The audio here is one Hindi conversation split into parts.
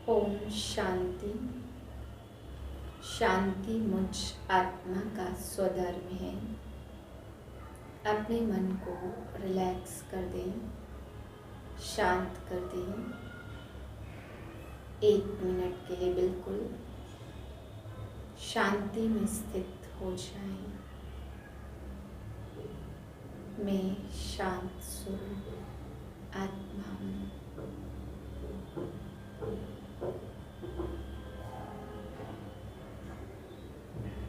ओम शांति। शांति मुझ आत्मा का स्वधर्म है। अपने मन को रिलैक्स कर दें, शांत कर दें। 1 मिनट के लिए बिल्कुल शांति में स्थित हो जाएं। मैं शांत स्वरूप आत्मा हूँ।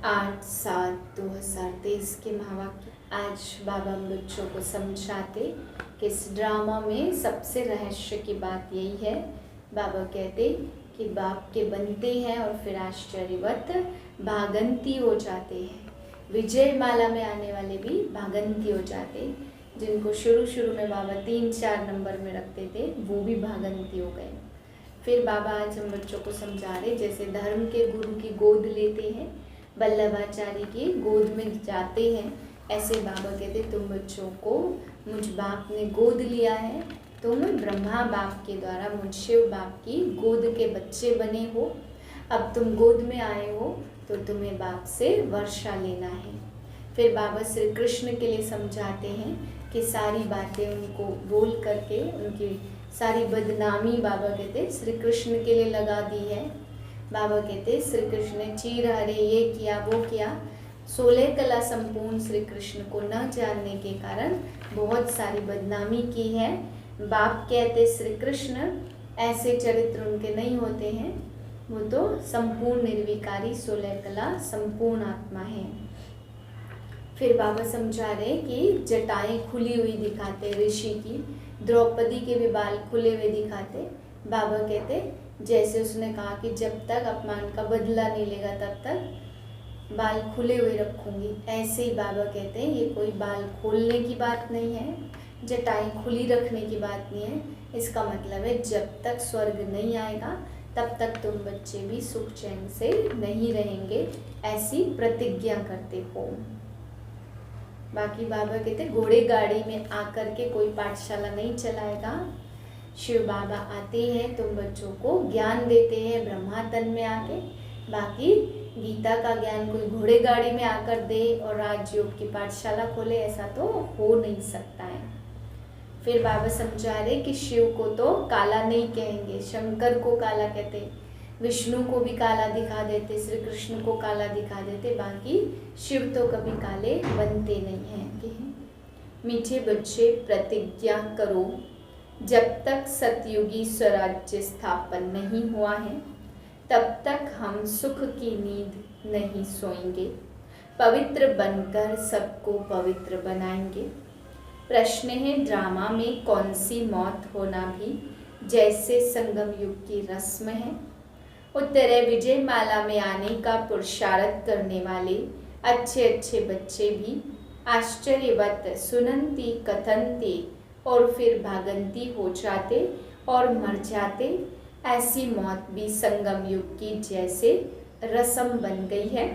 8/7/2023 के महावाक्य। आज बाबा हम बच्चों को समझाते कि इस ड्रामा में सबसे रहस्य की बात यही है। बाबा कहते कि बाप के बनते हैं और फिर आश्चर्यवत भागंती हो जाते हैं। विजय माला में आने वाले भी भागंती हो जाते, जिनको शुरू में बाबा 3-4 नंबर में रखते थे वो भी भागंती हो गए। फिर बाबा आज हम बच्चों को समझा रहे, जैसे धर्म के गुरु की गोद लेते हैं, वल्लभाचार्य की गोद में जाते हैं, ऐसे बाबा कहते तुम बच्चों को मुझ बाप ने गोद लिया है। तुम ब्रह्मा बाप के द्वारा मुझ शिव बाप की गोद के बच्चे बने हो। अब तुम गोद में आए हो तो तुम्हें बाप से वर्षा लेना है। फिर बाबा श्री कृष्ण के लिए समझाते हैं कि सारी बातें उनको बोल करके उनकी सारी बदनामी बाबा कहते श्री कृष्ण के लिए लगा दी है। बाबा कहते श्री कृष्ण ने चीर हरे ये किया वो किया। 16 कला संपूर्ण श्री कृष्ण को न जानने के कारण बहुत सारी बदनामी की है। बाप कहते श्री कृष्ण ऐसे चरित्र उनके नहीं होते हैं, वो तो संपूर्ण निर्विकारी 16 कला संपूर्ण आत्मा है। फिर बाबा समझा रहे कि जटाएं खुली हुई दिखाते ऋषि की, द्रौपदी के भी बाल खुले हुए दिखाते। बाबा कहते जैसे उसने कहा कि जब तक अपमान का बदला नहीं लेगा तब तक बाल खुले हुए रखूंगी, ऐसे ही बाबा कहते हैं ये कोई बाल खोलने की बात नहीं है, जटाएं खुली रखने की बात नहीं है। इसका मतलब है जब तक स्वर्ग नहीं आएगा तब तक तुम बच्चे भी सुख चैन से नहीं रहेंगे, ऐसी प्रतिज्ञा करते हो। बाकी बाबा कहते घोड़े गाड़ी में आकर के कोई पाठशाला नहीं चलाएगा। शिव बाबा आते हैं, तुम बच्चों को ज्ञान देते हैं ब्रह्मा तन में आके। बाकी गीता का ज्ञान कोई घोड़े गाड़ी में आकर दे और राजयोग की पाठशाला खोले, ऐसा तो हो नहीं सकता है। फिर बाबा समझा रहे कि शिव को तो काला नहीं कहेंगे, शंकर को काला कहते, विष्णु को भी काला दिखा देते, श्री कृष्ण को काला दिखा देते, बाकी शिव तो कभी काले बनते नहीं हैं। मीठे बच्चे प्रतिज्ञा करो, जब तक सतयुगी स्वराज्य स्थापन नहीं हुआ है तब तक हम सुख की नींद नहीं सोएंगे। पवित्र बनकर सबको पवित्र बनाएंगे। प्रश्न है ड्रामा में कौन सी मौत होना भी जैसे संगम युग की रस्म है। उत्तर है विजय माला में आने का पुरुषार्थ करने वाले अच्छे अच्छे बच्चे भी आश्चर्यवत सुनंती कथनती और फिर भागंती हो जाते और मर जाते। ऐसी मौत भी संगम युग की जैसे रस्म बन गई है।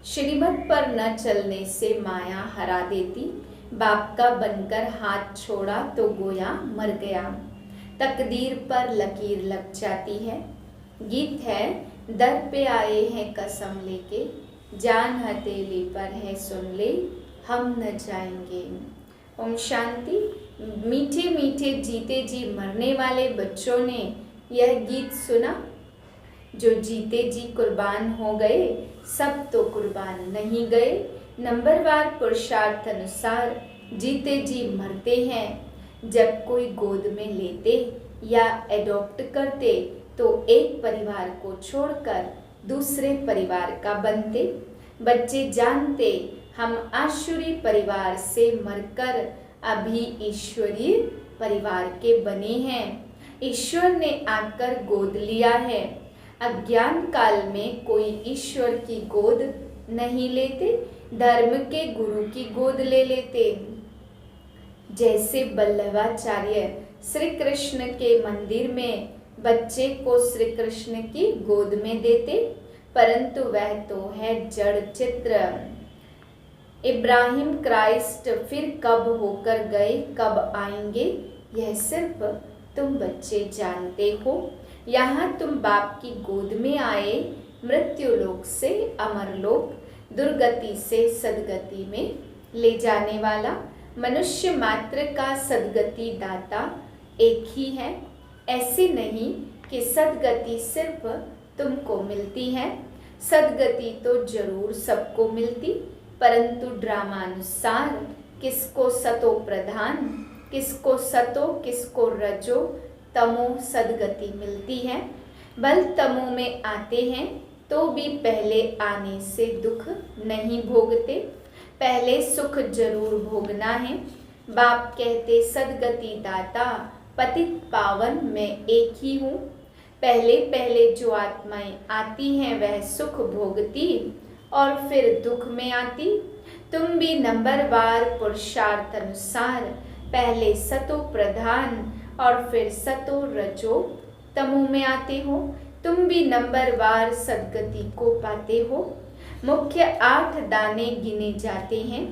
श्रीमत पर न चलने से माया हरा देती, बाप का बनकर हाथ छोड़ा तो गोया मर गया। तकदीर पर लकीर लग जाती है। गीत है दर पे आए हैं कसम लेके, जान हथेली पर है सुन ले, हम न जाएंगे। ओम शांति। मीठे मीठे जीते जी मरने वाले बच्चों ने यह गीत सुना। जो जीते जी कुर्बान हो गए सब तो कुर्बान नहीं गए। नंबरवार पुरुषार्थ अनुसार जीते जी मरते हैं। जब कोई गोद में लेते या एडॉप्ट करते तो एक परिवार को छोड़कर दूसरे परिवार का बनते। बच्चे जानते हम आसुरी परिवार से मरकर अभी ईश्वरीय परिवार के बने हैं। ईश्वर ने आकर गोद लिया है। अज्ञान काल में कोई ईश्वर की गोद नहीं लेते, धर्म के गुरु की गोद ले लेते। जैसे वल्लभाचार्य श्री कृष्ण के मंदिर में बच्चे को श्री कृष्ण की गोद में देते, परंतु वह तो है जड़ चित्र। इब्राहिम क्राइस्ट फिर कब होकर गए कब आएंगे, यह सिर्फ तुम बच्चे जानते हो, यहाँ तुम बाप की गोद में आए, मृत्युलोक से अमरलोक, दुर्गति से सदगति में ले जाने वाला मनुष्य मात्र का सदगति दाता एक ही है। ऐसे नहीं कि सदगति सिर्फ तुमको मिलती है, सदगति तो जरूर सबको मिलती, परंतु ड्रामानुसार किसको सतो प्रधान, किसको सतो, किसको रजो तमो सदगति मिलती है। बल तमो में आते हैं तो भी पहले आने से दुख नहीं भोगते, पहले सुख जरूर भोगना है। बाप कहते सदगति दाता पतित पावन मैं एक ही हूँ। पहले पहले जो आत्माएं आती हैं वह सुख भोगती और फिर दुख में आती। तुम भी नंबरवार पुरुषार्थ अनुसार पहले सतो प्रधान और फिर सतो रजो तमो में आते हो। तुम भी नंबरवार सदगति को पाते हो। मुख्य 8 दाने गिने जाते हैं।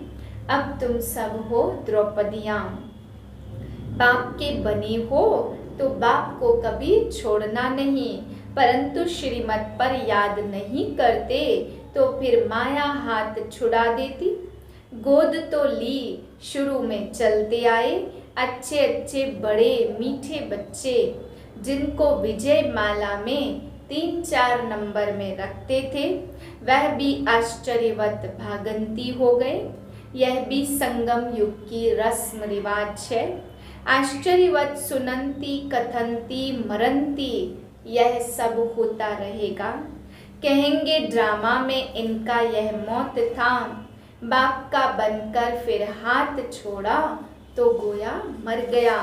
अब तुम सब हो द्रौपदियां, बाप के बने हो तो बाप को कभी छोड़ना नहीं, परंतु श्रीमत पर याद नहीं करते तो फिर माया हाथ छुड़ा देती। गोद तो ली, शुरू में चलते आए, अच्छे अच्छे बड़े मीठे बच्चे जिनको विजय माला में 3-4 नंबर में रखते थे, वह भी आश्चर्यवत भागंती हो गए। यह भी संगम युग की रस्म रिवाज है। आश्चर्यवत सुनंती कथंती मरंती, यह सब होता रहेगा। कहेंगे ड्रामा में इनका यह मौत था, बाप का बनकर फिर हाथ छोड़ा तो गोया मर गया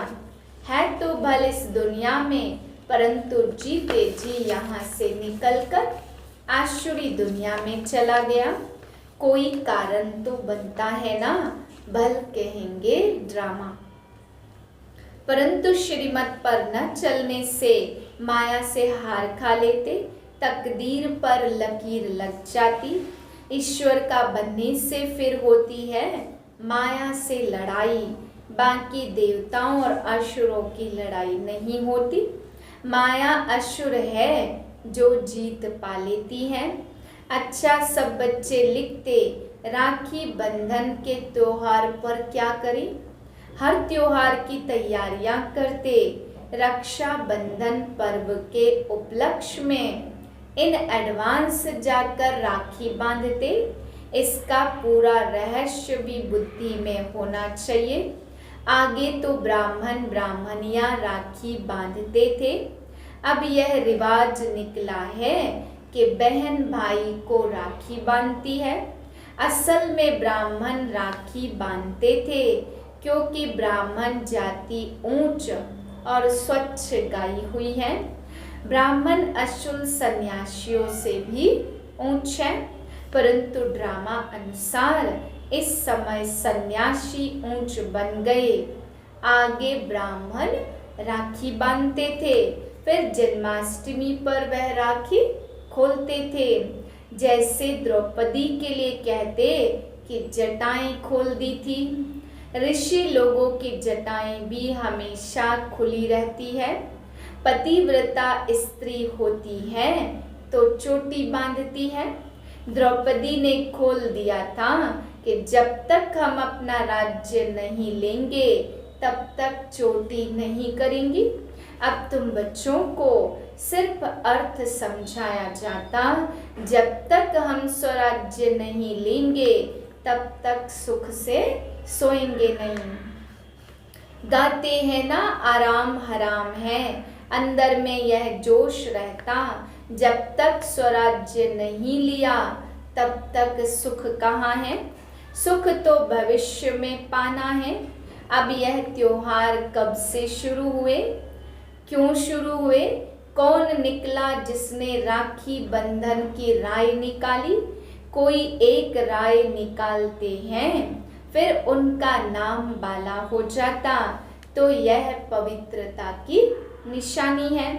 है, तो भले इस दुनिया में, परंतु जीते जी यहाँ से निकलकर आसुरी दुनिया में चला गया। कोई कारण तो बनता है ना, भल कहेंगे ड्रामा। परंतु श्रीमत पर न चलने से माया से हार खा लेते, तकदीर पर लकीर लग जाती। ईश्वर का बनने से फिर होती है माया से लड़ाई, बाकी देवताओं और असुरों की लड़ाई नहीं होती। माया असुर है जो जीत पा लेती है। अच्छा, सब बच्चे लिखते राखी बंधन के त्योहार पर क्या करें। हर त्योहार की तैयारियां करते, रक्षा बंधन पर्व के उपलक्ष्य में इन एडवांस जाकर राखी बांधते। इसका पूरा रहस्य भी बुद्धि में होना चाहिए। आगे तो ब्राह्मण ब्राह्मणियां राखी बांधते थे, अब यह रिवाज निकला है कि बहन भाई को राखी बांधती है। असल में ब्राह्मण राखी बांधते थे, क्योंकि ब्राह्मण जाति ऊंच और स्वच्छ गाई हुई है। ब्राह्मण अशुल सन्यासियों से भी ऊंच है, परंतु ड्रामा अनुसार इस समय सन्यासी ऊंच बन गए। आगे ब्राह्मण राखी बांधते थे, फिर जन्माष्टमी पर वह राखी खोलते थे। जैसे द्रौपदी के लिए कहते कि जटाएं खोल दी थी। ऋषि लोगों की जटाएं भी हमेशा खुली रहती है। पतिव्रता स्त्री होती है तो चोटी बांधती है। द्रौपदी ने खोल दिया था कि जब तक हम अपना राज्य नहीं लेंगे तब तक चोटी नहीं करेंगी। अब तुम बच्चों को सिर्फ अर्थ समझाया जाता, जब तक हम स्वराज्य नहीं लेंगे तब तक सुख से सोएंगे नहीं। गाते हैं ना आराम हराम है, अंदर में यह जोश रहता, जब तक स्वराज्य नहीं लिया तब तक सुख कहाँ है। सुख तो भविष्य में पाना है। अब यह त्योहार कब से शुरू हुए, क्यों शुरू हुए, कौन निकला जिसने राखी बंधन की राय निकाली। कोई एक राय निकालते हैं, फिर उनका नाम बाला हो जाता, तो यह पवित्रता की निशानी है।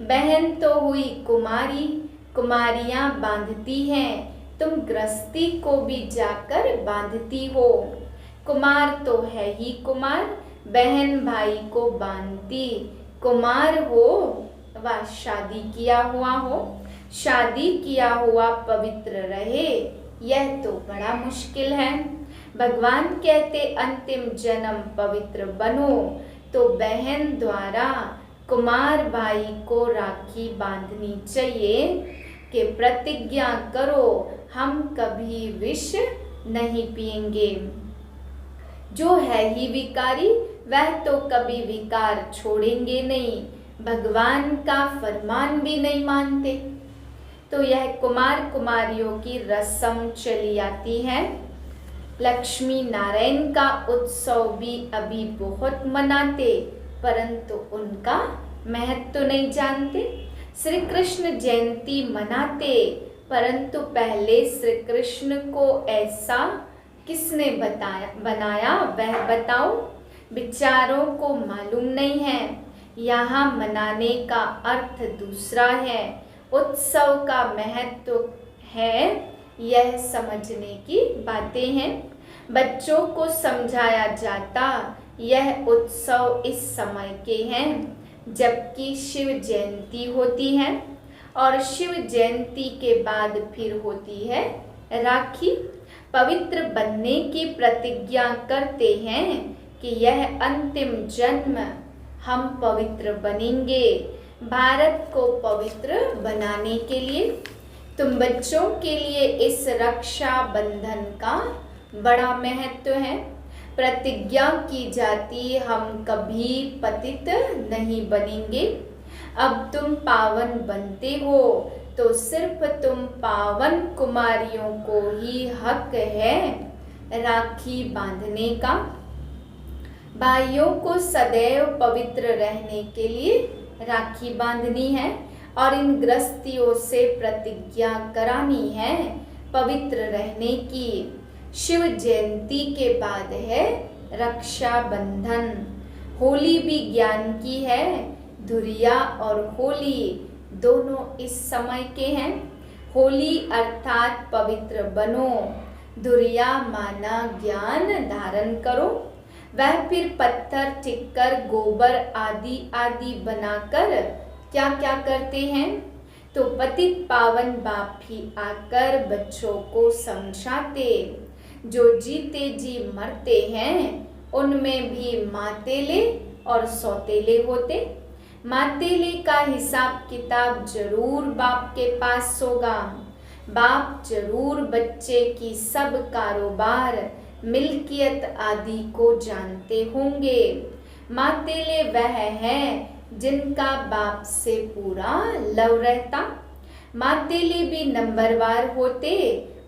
बहन तो हुई कुमारी, कुमारियां बांधती हैं, तुम गृहस्थी को भी जाकर बांधती हो। कुमार तो है ही कुमार, बहन भाई को बांधती, कुमार हो व शादी किया हुआ हो, शादी किया हुआ पवित्र रहे, यह तो बड़ा मुश्किल है। भगवान कहते अंतिम जन्म पवित्र बनो, तो बहन द्वारा कुमार भाई को राखी बांधनी चाहिए कि प्रतिज्ञा करो हम कभी विष नहीं पिएंगे। जो है ही विकारी वह तो कभी विकार छोड़ेंगे नहीं, भगवान का फरमान भी नहीं मानते। तो यह कुमार कुमारियों की रस्म चली आती है। लक्ष्मी नारायण का उत्सव भी अभी बहुत मनाते, परंतु उनका महत्व तो नहीं जानते। श्री कृष्ण जयंती मनाते, परंतु पहले श्री कृष्ण को ऐसा किसने बनाया वह बताओ। विचारों को मालूम नहीं है, यहाँ मनाने का अर्थ दूसरा है। उत्सव का महत्व है, यह समझने की बातें हैं। बच्चों को समझाया जाता यह उत्सव इस समय के हैं जबकि शिव जयंती होती है, और शिव जयंती के बाद फिर होती है राखी। पवित्र बनने की प्रतिज्ञा करते हैं कि यह अंतिम जन्म हम पवित्र बनेंगे भारत को पवित्र बनाने के लिए। तुम बच्चों के लिए इस रक्षा बंधन का बड़ा महत्व है। प्रतिज्ञा की जाती हम कभी पतित नहीं बनेंगे। अब तुम पावन बनते हो तो सिर्फ तुम पावन कुमारियों को ही हक है राखी बांधने का। भाइयों को सदैव पवित्र रहने के लिए राखी बांधनी है और इन गृहस्थियों से प्रतिज्ञा करानी है पवित्र रहने की। शिव जयंती के बाद है रक्षा बंधन। होली भी ज्ञान की है, धुरिया और होली दोनों इस समय के हैं। होली अर्थात पवित्र बनो, धुरिया माना ज्ञान धारण करो। वह फिर पत्थर टिक्कर गोबर आदि आदि बनाकर क्या क्या करते हैं, तो पतित पावन बाप भी आकर बच्चों को समझाते। जो जीते जी मरते हैं उनमें भी मातेले और सौतेले होते। मातेले का हिसाब किताब जरूर बाप के पास होगा। बाप जरूर बच्चे की सब कारोबार मिल्कियत आदि को जानते होंगे। मातेले वह है जिनका बाप से पूरा लव रहता। मातेले भी नंबरवार होते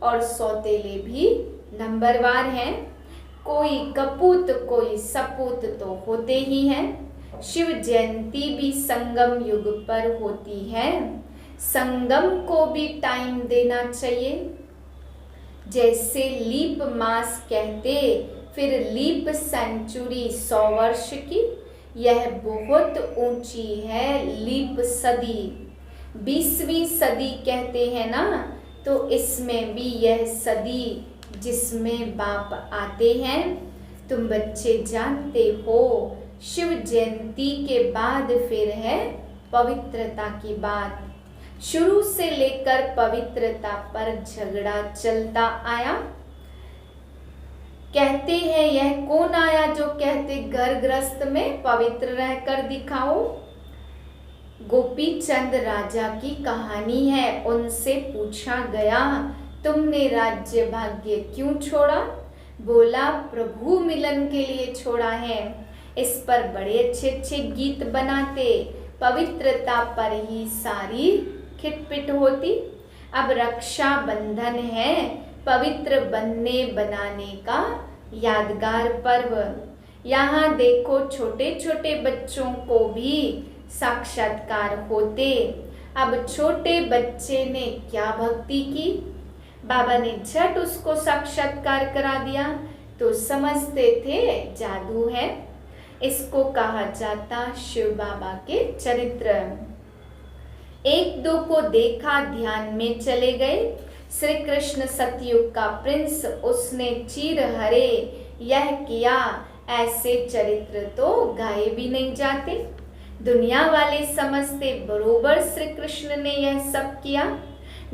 और सौतेले भी नंबरवार हैं। कोई कपूत कोई सपूत तो होते ही हैं। शिव जयंती भी संगम युग पर होती है। संगम को भी टाइम देना चाहिए। जैसे लीप मास कहते, फिर लीप सेंचुरी 100 वर्ष की, यह बहुत ऊंची है लीप सदी। 20वीं सदी कहते हैं ना, तो इसमें भी यह सदी जिसमें बाप आते हैं। तुम बच्चे जानते हो शिव जयंती के बाद फिर है पवित्रता की बात। शुरू से लेकर पवित्रता पर झगड़ा चलता आया। कहते हैं यह कौन आया जो कहते घर गृहस्थ में पवित्र रहकर दिखाओ। गोपी चंद राजा की कहानी है। उनसे पूछा गया तुमने राज्य भाग्य क्यों छोड़ा। बोला प्रभु मिलन के लिए छोड़ा है। इस पर बड़े अच्छे अच्छे गीत बनाते, पवित्रता पर ही सारी खिटपिट होती। अब रक्षा बंधन है पवित्र बनने बनाने का यादगार पर्व। यहाँ देखो छोटे छोटे बच्चों को भी साक्षात्कार होते। अब छोटे बच्चे ने क्या भक्ति की, बाबा ने झट उसको साक्षात्कार करा दिया, तो समझते थे जादू है। इसको कहा जाता शिव बाबा के चरित्र। एक दो को देखा ध्यान में चले गए। श्री कृष्ण सतयुग का प्रिंस, उसने चीर हरे यह किया। ऐसे चरित्र तो गाए भी नहीं जाते। दुनिया वाले समझते बरोबर श्री कृष्ण ने यह सब किया।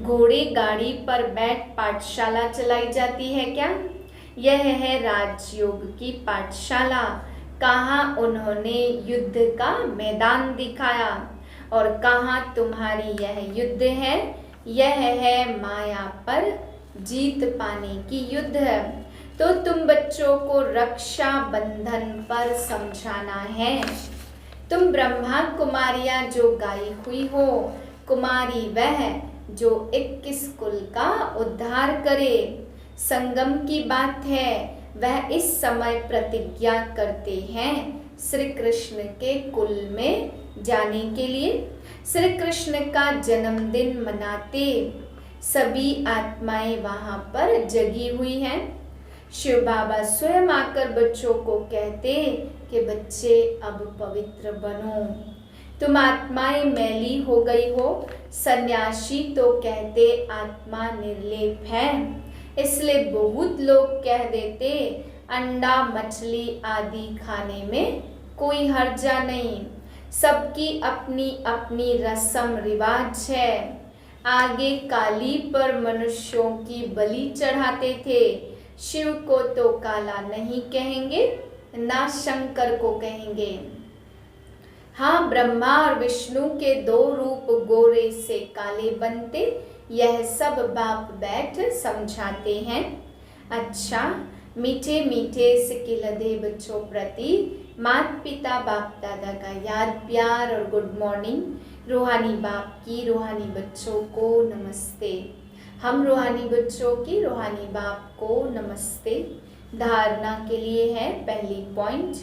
घोड़े गाड़ी पर बैठ पाठशाला चलाई जाती है क्या? यह है राजयोग की पाठशाला। कहाँ उन्होंने युद्ध का मैदान दिखाया और कहाँ तुम्हारी यह युद्ध है। यह है माया पर जीत पाने की युद्ध है। तो तुम बच्चों को रक्षा बंधन पर समझाना है। तुम ब्रह्मा कुमारियां जो गाई हुई हो, कुमारी वह जो 21 कुल का उद्धार करे। संगम की बात है, वह इस समय प्रतिज्ञा करते हैं श्री कृष्ण के कुल में जाने के लिए। श्री कृष्ण का जन्मदिन मनाते सभी आत्माएं वहां पर जगी हुई हैं। शिव बाबा स्वयं आकर बच्चों को कहते कि बच्चे अब पवित्र बनो, तुम आत्माएं मैली हो गई हो। सन्यासी तो कहते आत्मा निर्लेप है, इसलिए बहुत लोग कह देते अंडा मछली आदि खाने में कोई हर्जा नहीं। सबकी अपनी अपनी रस्म रिवाज है। आगे काली पर मनुष्यों की बलि चढ़ाते थे। शिव को तो काला नहीं कहेंगे, ना शंकर को कहेंगे। हाँ, ब्रह्मा और विष्णु के 2 रूप गोरे से काले बनते, यह सब बाप बैठ समझाते हैं। अच्छा, मीठे मीठे सिकिलधे बच्चों प्रति माता पिता बाप दादा का याद प्यार और गुड मॉर्निंग। रूहानी बाप की रूहानी बच्चों को नमस्ते। हम रूहानी बच्चों की रूहानी बाप को नमस्ते। धारणा के लिए है पहली पॉइंट,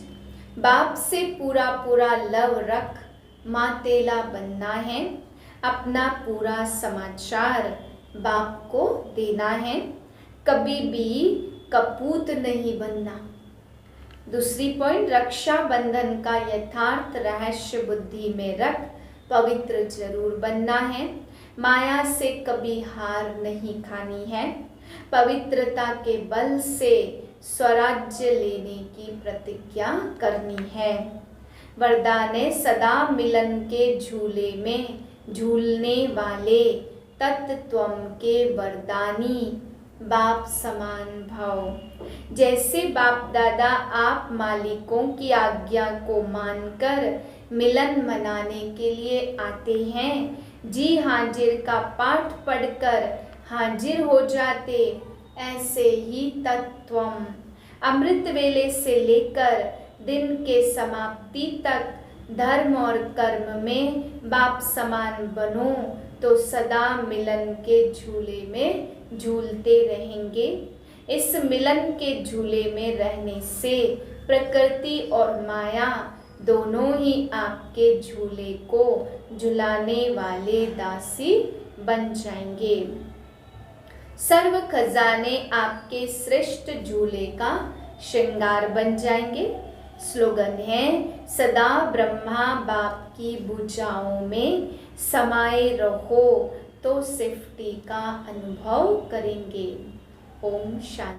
बाप से पूरा पूरा लव रख, मातेला बनना है। अपना पूरा समाचार बाप को देना है, कभी भी कपूत नहीं बनना। दूसरी पॉइंट, रक्षा बंधन का यथार्थ रहस्य बुद्धि में रख, पवित्र जरूर बनना है। माया से कभी हार नहीं खानी है। पवित्रता के बल से स्वराज्य लेने की प्रतिज्ञा करनी है। वरदान सदा मिलन के झूले में झूलने वाले तत्त्वम के वरदानी बाप समान भाव। जैसे बाप दादा आप मालिकों की आज्ञा को मानकर मिलन मनाने के लिए आते हैं, जी हाजिर का पाठ पढ़कर हाजिर हो जाते, ऐसे ही तत्त्वम अमृत वेले से लेकर दिन के समाप्ति तक धर्म और कर्म में बाप समान बनो तो सदा मिलन के झूले में झूलते रहेंगे। इस मिलन के झूले में रहने से प्रकृति और माया दोनों ही आपके झूले को झुलाने वाले दासी बन जाएंगे। सर्व खजाने आपके श्रेष्ठ झूले का श्रृंगार बन जाएंगे। स्लोगन है, सदा ब्रह्मा बाप की भुजाओं में समाये रहो तो सेफ्टी का अनुभव करेंगे। ओम शांति।